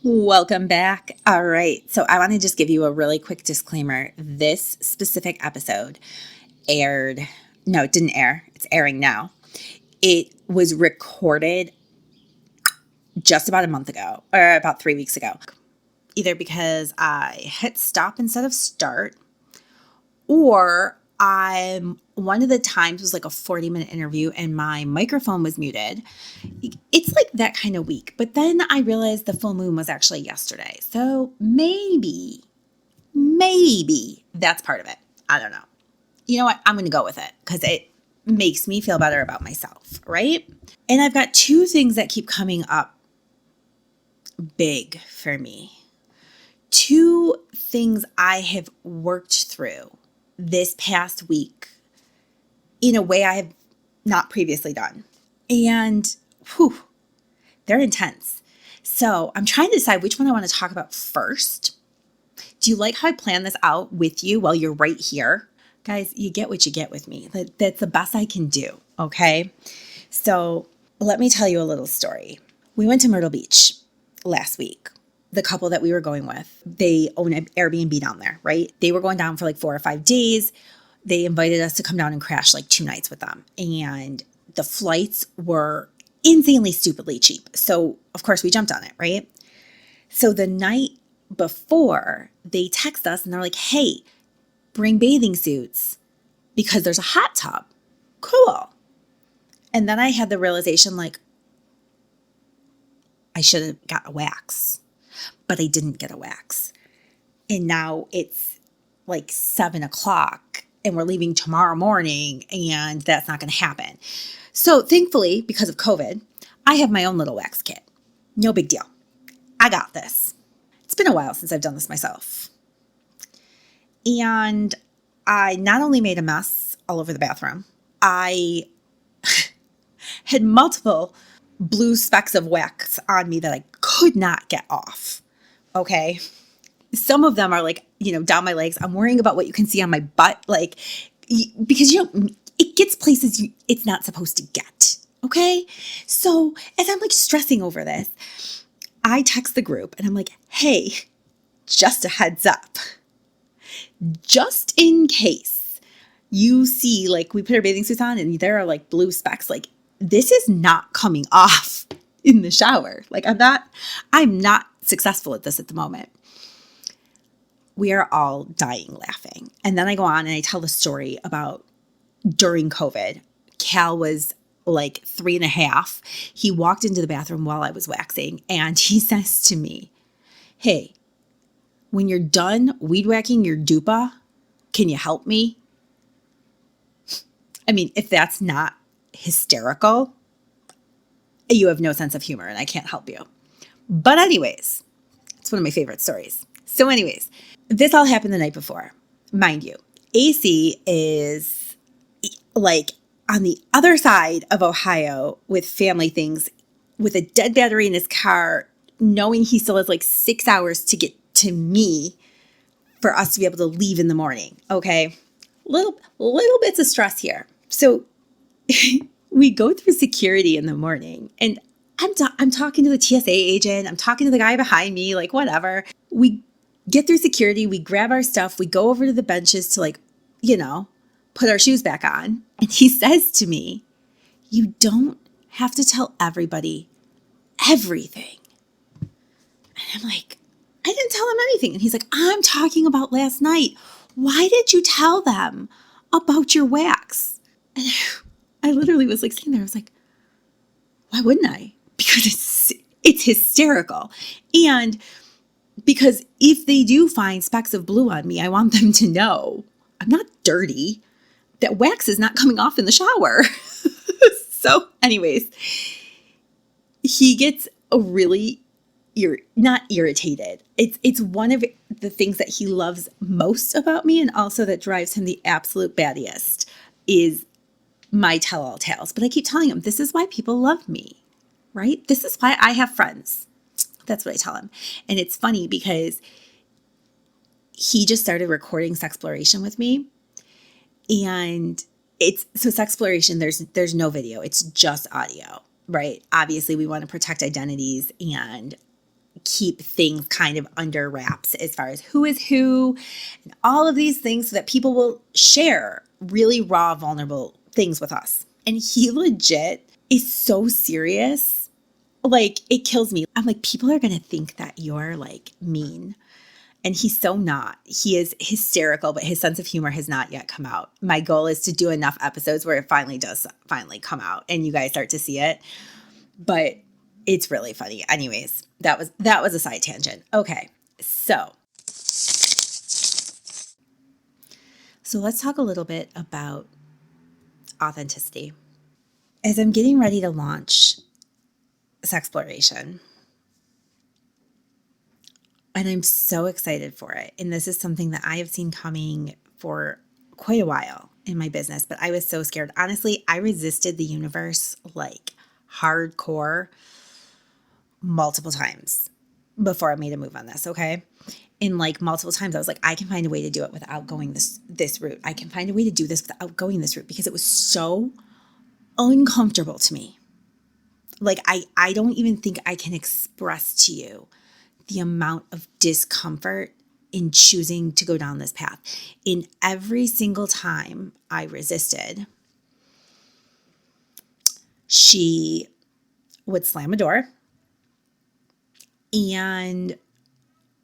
Welcome back. All right. So I want to just give you a really quick disclaimer. This specific episode aired, no, it didn't air. It's airing now. It was recorded just about a month ago or about 3 weeks ago. Either because I hit stop instead of start, or one of the times was like a 40-minute interview and my microphone was muted. It's like that kind of week. But then I realized the full moon was actually yesterday. So maybe that's part of it. I don't know. You know what? I'm going to go with it because it makes me feel better about myself, right? And I've got two things that keep coming up big for me. Two things I have worked through this past week in a way I have not previously done. And they're intense. So I'm trying to decide which one I want to talk about first. Do you like how I plan this out with you while you're right here? Guys, you get what you get with me. That's the best I can do, okay? So let me tell you a little story. We went to Myrtle Beach last week. The couple that we were going with, they own an Airbnb down there, right? They were going down for like 4 or 5 days. They invited us to come down and crash like 2 nights with them. And the flights were insanely stupidly cheap. So of course we jumped on it, right? So the night before, they text us and they're like, hey, bring bathing suits because there's a hot tub. Cool. And then I had the realization like, I should have got a wax, but I didn't get a wax. And now it's like 7 o'clock and we're leaving tomorrow morning and that's not going to happen. So thankfully, because of COVID, I have my own little wax kit. No big deal. I got this. It's been a while since I've done this myself. And I not only made a mess all over the bathroom, I had multiple blue specks of wax on me that I could not get off. Okay. Some of them are like, down my legs. I'm worrying about what you can see on my butt. Like, because it gets places it's not supposed to get. Okay. So as I'm like stressing over this, I text the group and I'm like, hey, just a heads up, just in case you see, like, we put our bathing suits on and there are like blue specks, like this is not coming off in the shower. Like I'm not successful at this at the moment. We are all dying laughing. And then I go on and I tell the story about during COVID, Cal was like 3.5. He walked into the bathroom while I was waxing and he says to me, hey, when you're done weed whacking your dupa, can you help me? I mean, if that's not hysterical, you have no sense of humor and I can't help you. But anyways, it's one of my favorite stories. So anyways, this all happened the night before. Mind you, AC is like on the other side of Ohio with family things, with a dead battery in his car, knowing he still has like 6 hours to get to me for us to be able to leave in the morning. Okay. Little bits of stress here. So we go through security in the morning and I'm talking to the TSA agent. I'm talking to the guy behind me, like whatever. We get through security. We grab our stuff. We go over to the benches to put our shoes back on. And he says to me, you don't have to tell everybody everything. And I'm like, I didn't tell him anything. And he's like, I'm talking about last night. Why did you tell them about your wax? And I literally was like sitting there. I was like, why wouldn't I? Because it's hysterical. And because if they do find specks of blue on me, I want them to know I'm not dirty. That wax is not coming off in the shower. So anyways, he gets not irritated. It's one of the things that he loves most about me and also that drives him the absolute battiest is my tell-all tales. But I keep telling him, this is why people love me, right? This is why I have friends. That's what I tell him. And it's funny because he just started recording Sexploration with me. And it's Sexploration, there's no video. It's just audio, right? Obviously, we want to protect identities and keep things kind of under wraps as far as who is who and all of these things so that people will share really raw, vulnerable things with us. And he legit is so serious. Like, it kills me. I'm like, people are going to think that you're like mean. And he's so not. He is hysterical, but his sense of humor has not yet come out. My goal is to do enough episodes where it finally does come out and you guys start to see it. But it's really funny. Anyways, that was a side tangent. Okay. So let's talk a little bit about authenticity. As I'm getting ready to launch Sexploration, and I'm so excited for it. And this is something that I have seen coming for quite a while in my business, but I was so scared. Honestly, I resisted the universe like hardcore multiple times before I made a move on this, okay? And like multiple times I was like, I can find a way to do it without going this route. I can find a way to do this without going this route, because it was so uncomfortable to me. Like I don't even think I can express to you the amount of discomfort in choosing to go down this path. In every single time I resisted, she would slam a door and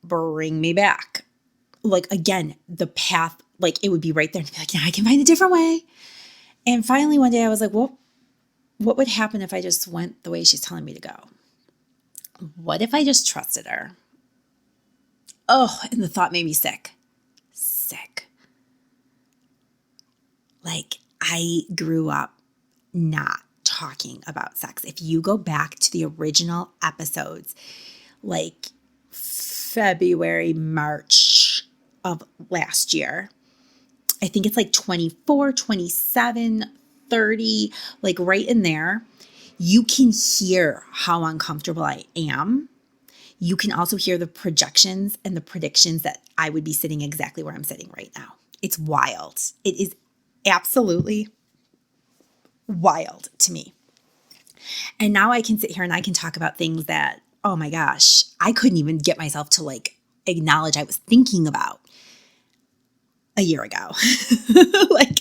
bring me back. Like, again, the path, like it would be right there and be like, yeah, I can find a different way. And finally one day I was like, well, what would happen if I just went the way she's telling me to go? What if I just trusted her? Oh, and the thought made me sick. Like, I grew up not talking about sex. If you go back to the original episodes, like February, March of last year, I think it's like 24, 27, 30, like right in there, you can hear how uncomfortable I am. You can also hear the projections and the predictions that I would be sitting exactly where I'm sitting right now. It's wild. It is absolutely wild to me. And now I can sit here and I can talk about things that, oh my gosh, I couldn't even get myself to like acknowledge I was thinking about a year ago. Like,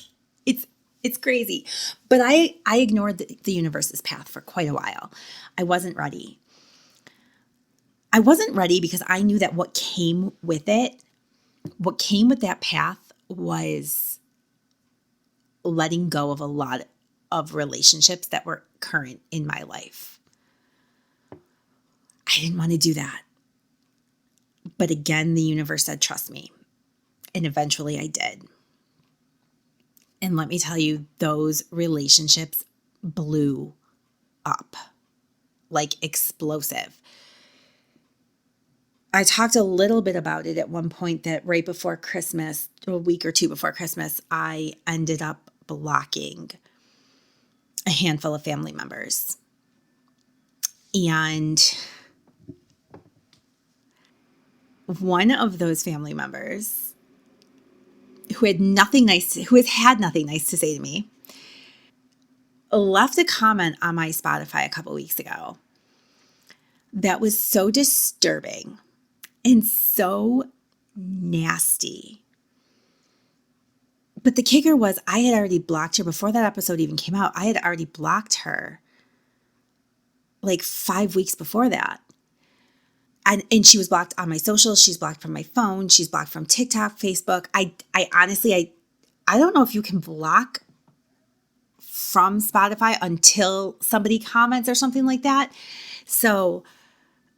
it's crazy. But I ignored the universe's path for quite a while. I wasn't ready. I wasn't ready because I knew that what came with that path was letting go of a lot of relationships that were current in my life. I didn't want to do that. But again, the universe said, trust me. And eventually I did. And let me tell you, those relationships blew up like explosive. I talked a little bit about it at one point that right before Christmas, a week or two before Christmas, I ended up blocking a handful of family members. And one of those family members who has had nothing nice to say to me, left a comment on my Spotify a couple weeks ago that was so disturbing and so nasty. But the kicker was I had already blocked her before that episode even came out. I had already blocked her like 5 weeks before that. And she was blocked on my socials. She's blocked from my phone. She's blocked from TikTok, Facebook. I honestly, I don't know if you can block from Spotify until somebody comments or something like that. So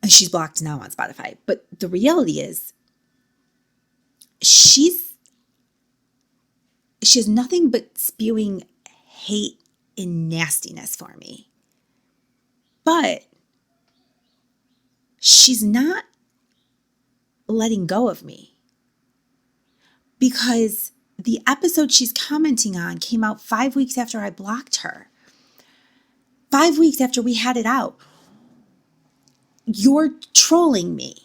she's blocked now on Spotify. But the reality is she has nothing but spewing hate and nastiness for me. But she's not letting go of me, because the episode she's commenting on came out 5 weeks after I blocked her. 5 weeks after we had it out. You're trolling me.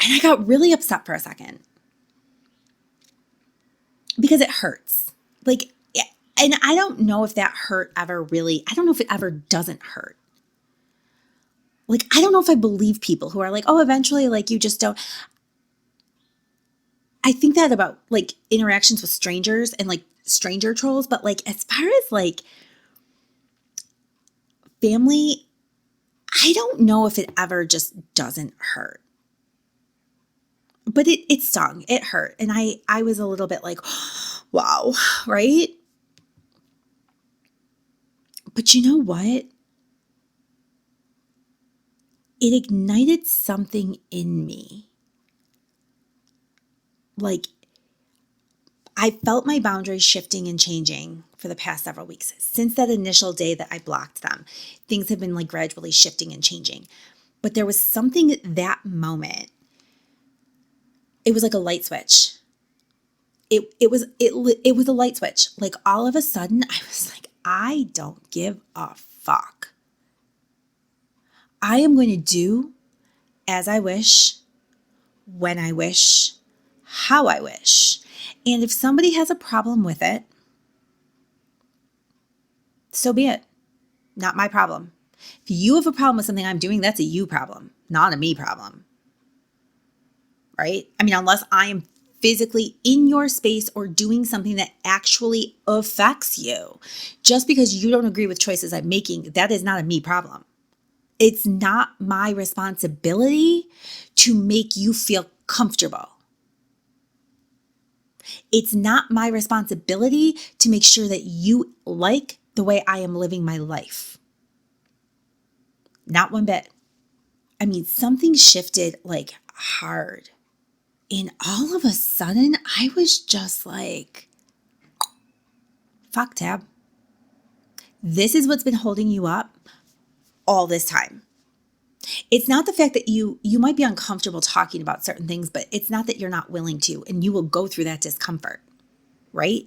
And I got really upset for a second because it hurts. Like, and I don't know if that hurt ever really, I don't know if it ever doesn't hurt. Like, I don't know if I believe people who are like, oh, eventually, like, you just don't. I think that about like interactions with strangers and like stranger trolls, but like as far as like family, I don't know if it ever just doesn't hurt. But it stung. It hurt. And I was a little bit like, wow, right? But you know what? It ignited something in me. Like, I felt my boundaries shifting and changing for the past several weeks. Since that initial day that I blocked them, things have been like gradually shifting and changing. But there was something at that moment. It was like a light switch. It was a light switch. Like all of a sudden, I was like, I don't give a fuck. I am going to do as I wish, when I wish, how I wish. And if somebody has a problem with it, so be it. Not my problem. If you have a problem with something I'm doing, that's a you problem, not a me problem. Right? I mean, unless I am physically in your space or doing something that actually affects you. Just because you don't agree with choices I'm making, that is not a me problem. It's not my responsibility to make you feel comfortable. It's not my responsibility to make sure that you like the way I am living my life. Not one bit. I mean, something shifted like hard. And all of a sudden, I was just like, fuck, Tab. This is what's been holding you up all this time. It's not the fact that you might be uncomfortable talking about certain things, but it's not that you're not willing to, and you will go through that discomfort, right?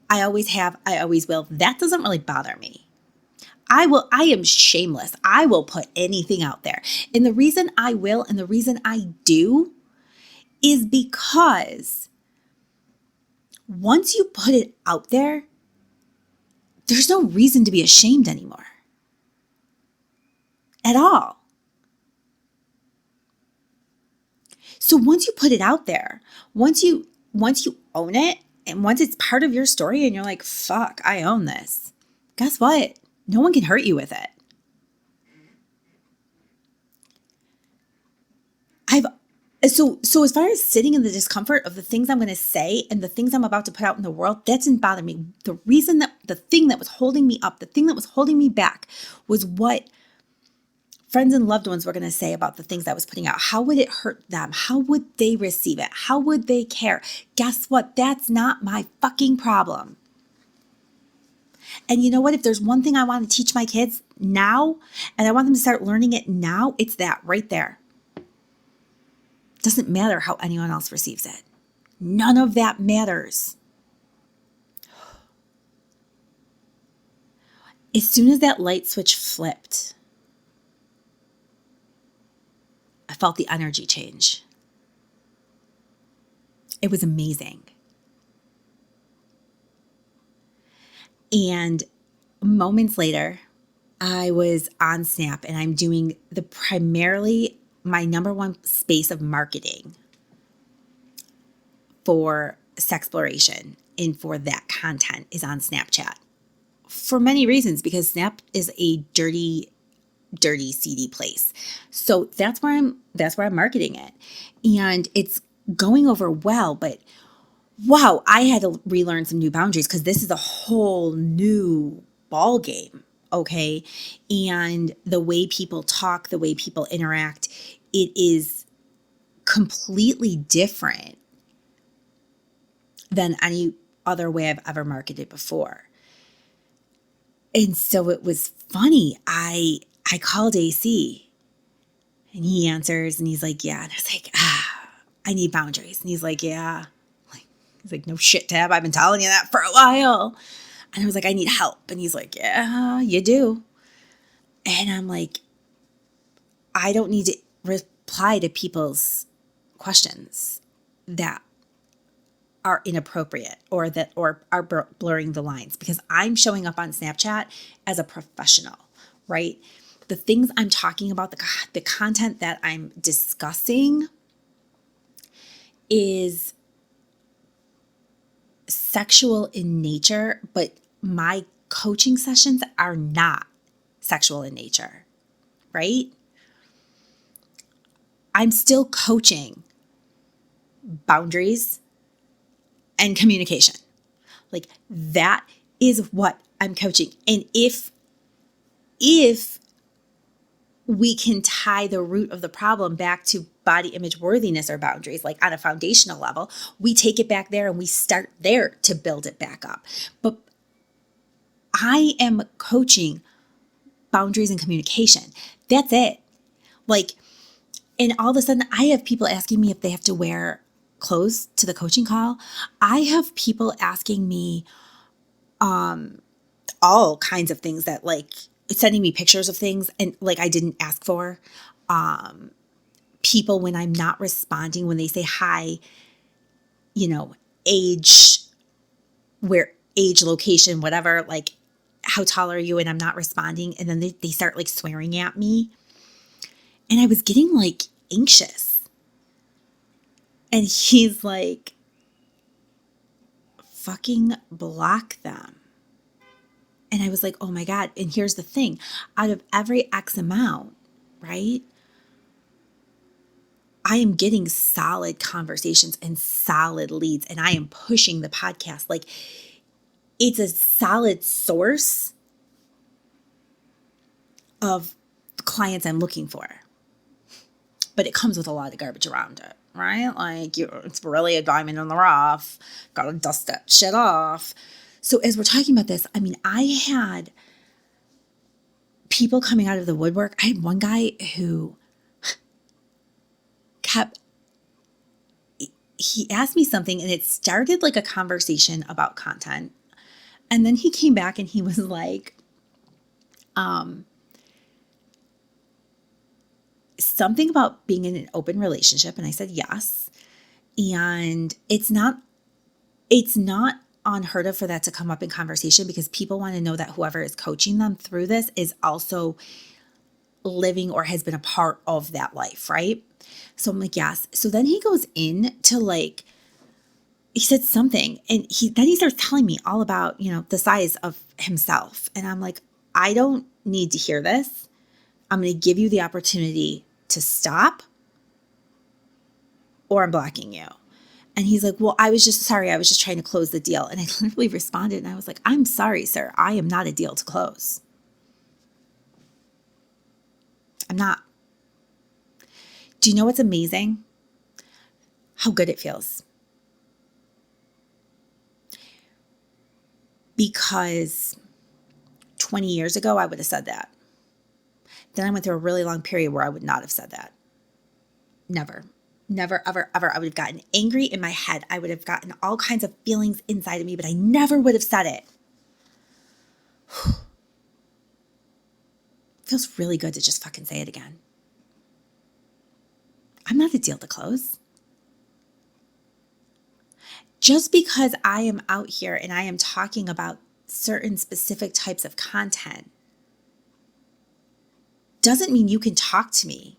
I always have, I always will. That doesn't really bother me. I am shameless. I will put anything out there. And the reason I will and the reason I do is because once you put it out there, there's no reason to be ashamed anymore. At all. So once you put it out there, once you own it, and once it's part of your story and you're like, fuck, I own this. Guess what? No one can hurt you with it. So as far as sitting in the discomfort of the things I'm going to say and the things I'm about to put out in the world, that didn't bother me. The reason that the thing that was holding me up, the thing that was holding me back was what friends and loved ones were going to say about the things I was putting out. How would it hurt them? How would they receive it? How would they care? Guess what? That's not my fucking problem. And you know what? If there's one thing I want to teach my kids now, and I want them to start learning it now, it's that right there. Doesn't matter how anyone else receives it. None of that matters. As soon as that light switch flipped, I felt the energy change. It was amazing. And moments later, I was on Snap and I'm doing primarily my number one space of marketing for Sexploration and for that content is on Snapchat. For many reasons, because Snap is a dirty, seedy place. So that's where I'm marketing it. And it's going over well, but wow, I had to relearn some new boundaries because this is a whole new ball game. Okay. And the way people talk, the way people interact, it is completely different than any other way I've ever marketed before. And so it was funny. I called AC and he answers and he's like, yeah. And I was like, I need boundaries. And he's like, yeah. He's like, no shit, Tab. I've been telling you that for a while. And I was like, I need help. And he's like, yeah, you do. And I'm like, I don't need to reply to people's questions that are inappropriate or are blurring the lines because I'm showing up on Snapchat as a professional, right? the things I'm talking about, the content that I'm discussing is sexual in nature, but my coaching sessions are not sexual in nature, right? I'm still coaching boundaries and communication. Like that is what I'm coaching. And if we can tie the root of the problem back to body image worthiness or boundaries, like on a foundational level, we take it back there and we start there to build it back up. But I am coaching boundaries and communication. That's it. Like, and all of a sudden I have people asking me if they have to wear clothes to the coaching call. I have people asking me all kinds of things that, like, sending me pictures of things and like I didn't ask for. People, when I'm not responding, when they say hi, age, where age, location, whatever, like how tall are you? And I'm not responding. And then they start like swearing at me. And I was getting like anxious. And he's like, fucking block them. And I was like, oh my God. And here's the thing, out of every X amount, right? I am getting solid conversations and solid leads, and I am pushing the podcast. Like, it's a solid source of clients I'm looking for. But it comes with a lot of garbage around it, right? Like, it's really a diamond in the rough. Got to dust that shit off. So as we're talking about this, I mean, I had people coming out of the woodwork. I had one guy who he asked me something and it started like a conversation about content. And then he came back and he was like, something about being in an open relationship. And I said, yes. And it's not unheard of for that to come up in conversation, because people want to know that whoever is coaching them through this is also living or has been a part of that life, right? So I'm like, yes. So then he goes in to like, he said something and then he starts telling me all about, the size of himself. And I'm like, I don't need to hear this. I'm going to give you the opportunity to stop or I'm blocking you. And he's like, well, I was just trying to close the deal. And I literally responded and I was like, I'm sorry, sir. I am not a deal to close. I'm not. Do you know what's amazing? How good it feels. Because 20 years ago, I would have said that. Then I went through a really long period where I would not have said that. Never, ever, ever. I would have gotten angry in my head. I would have gotten all kinds of feelings inside of me, but I never would have said it. Feels really good to just fucking say it again. I'm not a deal to close. Just because I am out here and I am talking about certain specific types of content doesn't mean you can talk to me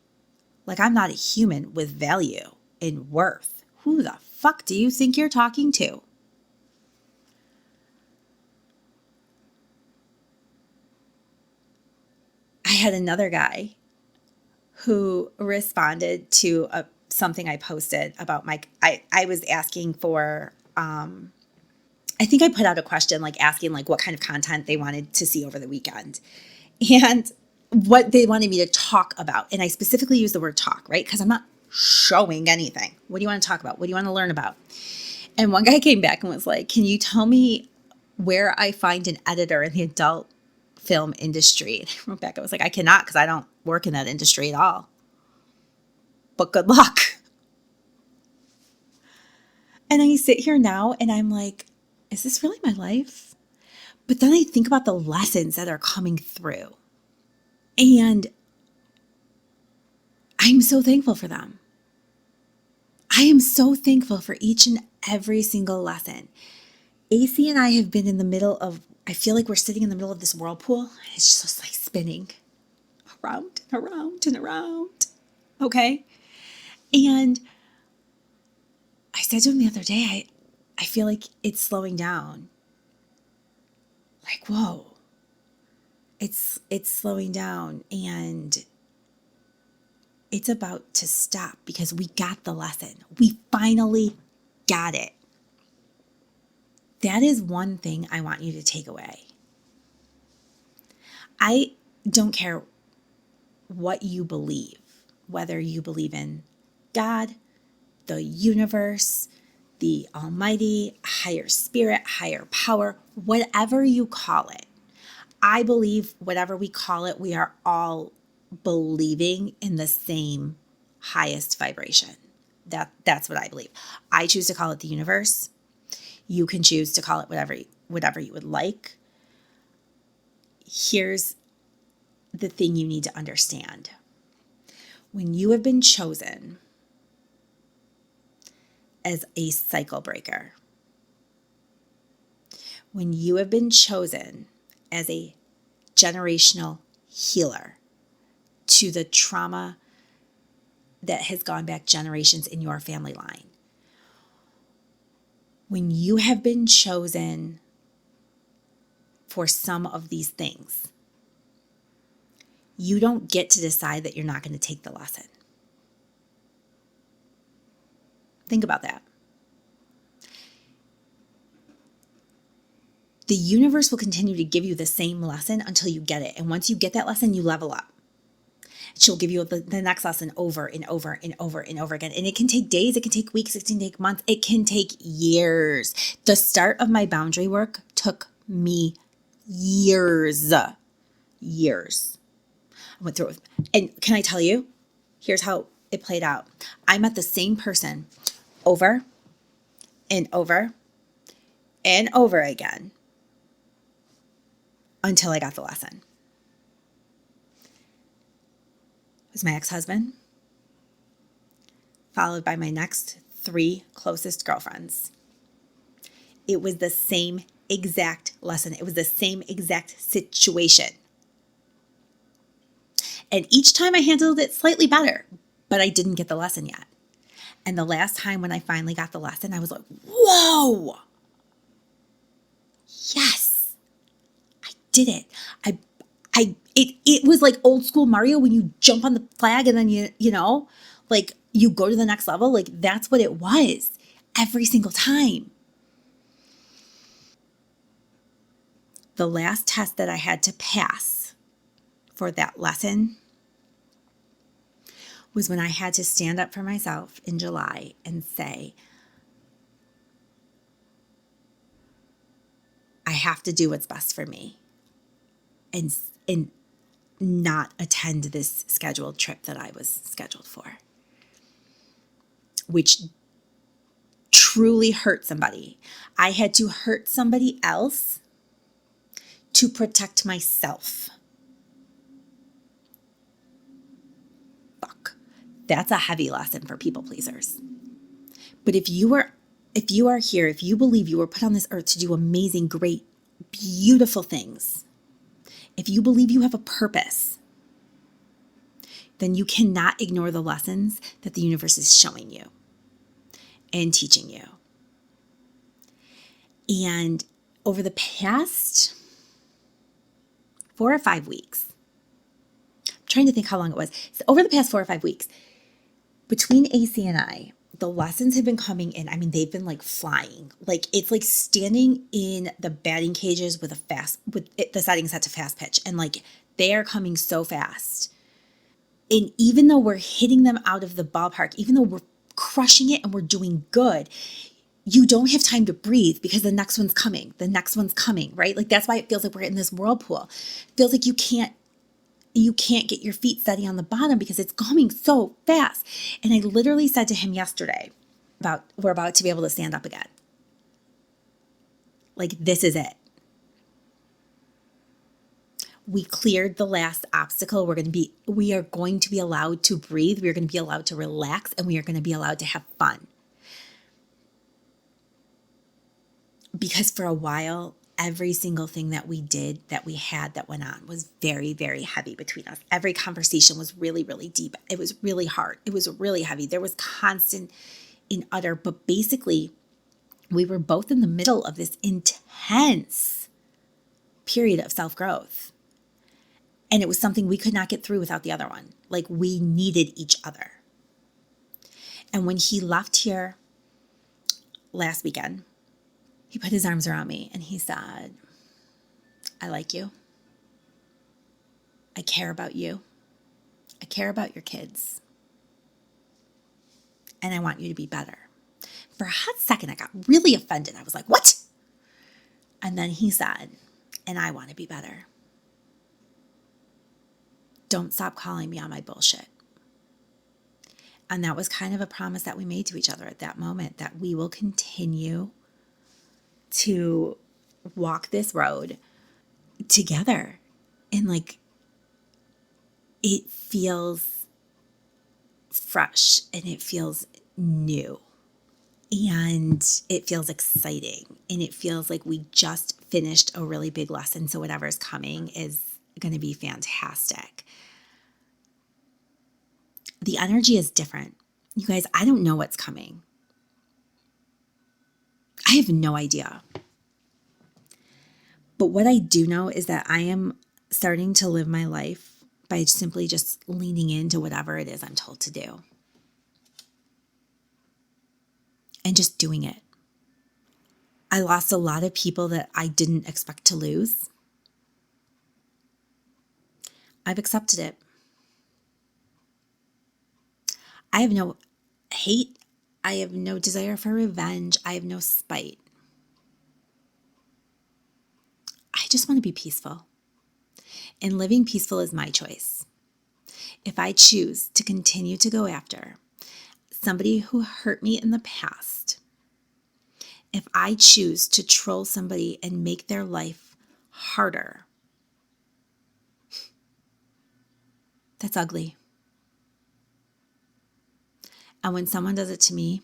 like I'm not a human with value and worth. Who the fuck do you think you're talking to? I had another guy who responded to something I posted about I was asking for, I think I put out a question like asking like what kind of content they wanted to see over the weekend and what they wanted me to talk about. And I specifically used the word talk, right? Because I'm not showing anything. What do you want to talk about? What do you want to learn about? And one guy came back and was like, can you tell me where I find an editor in the adult film industry? And I wrote back, I was like, I cannot, because I don't work in that industry at all. But good luck. And I sit here now and I'm like, is this really my life? But then I think about the lessons that are coming through. And I'm so thankful for them. I am so thankful for each and every single lesson. AC and I have been in the middle of, I feel like we're sitting in the middle of this whirlpool. And it's just like spinning. around and around and around. Okay? And I said to him the other day, I feel like it's slowing down. Like, whoa. It's slowing down and it's about to stop because we got the lesson. We finally got it. That is one thing I want you to take away. I don't care what you believe, whether you believe in God, the universe, the Almighty, higher spirit, higher power, whatever you call it. I believe whatever we call it, we are all believing in the same highest vibration. That's what I believe. I choose to call it the universe. You can choose to call it whatever you would like. Here's the thing you need to understand. When you have been chosen as a cycle breaker, when you have been chosen as a generational healer to the trauma that has gone back generations in your family line, when you have been chosen for some of these things, you don't get to decide that you're not going to take the lesson. Think about that. The universe will continue to give you the same lesson until you get it. And once you get that lesson, you level up. She'll give you the next lesson over and over and over and over again. And it can take days, it can take weeks, it can take months, it can take years. The start of my boundary work took me years. Years. I went through it. And can I tell you, here's how it played out. I met the same person over and over and over again until I got the lesson. It was my ex-husband, followed by my next 3 closest girlfriends. It was the same exact lesson. It was the same exact situation. And each time I handled it slightly better, but I didn't get the lesson yet. And the last time when I finally got the lesson, I was like, whoa, yes, I did it. It was like old school Mario when you jump on the flag and then you go to the next level. Like that's what it was every single time. The last test that I had to pass for that lesson was when I had to stand up for myself in July and say, I have to do what's best for me and not attend this scheduled trip that I was scheduled for, which truly hurt somebody. I had to hurt somebody else to protect myself. Fuck. That's a heavy lesson for people pleasers. But if you are here, if you believe you were put on this earth to do amazing, great, beautiful things, if you believe you have a purpose, then you cannot ignore the lessons that the universe is showing you and teaching you. And over the past 4 or 5 weeks, I'm trying to think how long it was. So over the past 4 or 5 weeks, between AC and I, the lessons have been coming in. I mean, they've been like flying. Like it's like standing in the batting cages with the setting set to fast pitch, and like they are coming so fast. And even though we're hitting them out of the ballpark, even though we're crushing it and we're doing good, you don't have time to breathe because the next one's coming. The next one's coming, right? Like that's why it feels like we're in this whirlpool. It feels like you can't get your feet steady on the bottom because it's coming so fast. And I literally said to him yesterday we're about to be able to stand up again. Like this is it. We cleared the last obstacle. We are going to be allowed to breathe. We are going to be allowed to relax, and we are going to be allowed to have fun. Because for a while, every single thing that we did, that we had, that went on was very, very heavy between us. Every conversation was really, really deep. It was really hard. It was really heavy. There was constant in utter, but basically we were both in the middle of this intense period of self-growth. And it was something we could not get through without the other one. Like, we needed each other. And when he left here last weekend, he put his arms around me and he said, I like you. I care about you. I care about your kids. And I want you to be better. For a hot second, I got really offended. I was like, what? And then he said, and I want to be better. Don't stop calling me on my bullshit. And that was kind of a promise that we made to each other at that moment, that we will continue to walk this road together. And like, it feels fresh and it feels new and it feels exciting and it feels like we just finished a really big lesson. So whatever's coming is going to be fantastic. The energy is different. You guys, I don't know what's coming. I have no idea. But what I do know is that I am starting to live my life by simply just leaning into whatever it is I'm told to do. And just doing it. I lost a lot of people that I didn't expect to lose. I've accepted it. I have no hate. I have no desire for revenge. I have no spite. I just want to be peaceful. And living peaceful is my choice. If I choose to continue to go after somebody who hurt me in the past, if I choose to troll somebody and make their life harder, that's ugly. And when someone does it to me,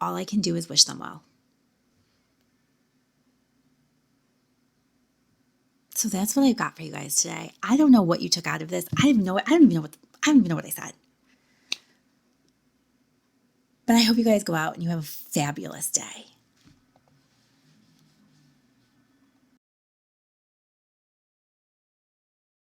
all I can do is wish them well. So that's what I got for you guys today. I don't know what you took out of this. I don't even know what I said. But I hope you guys go out and you have a fabulous day.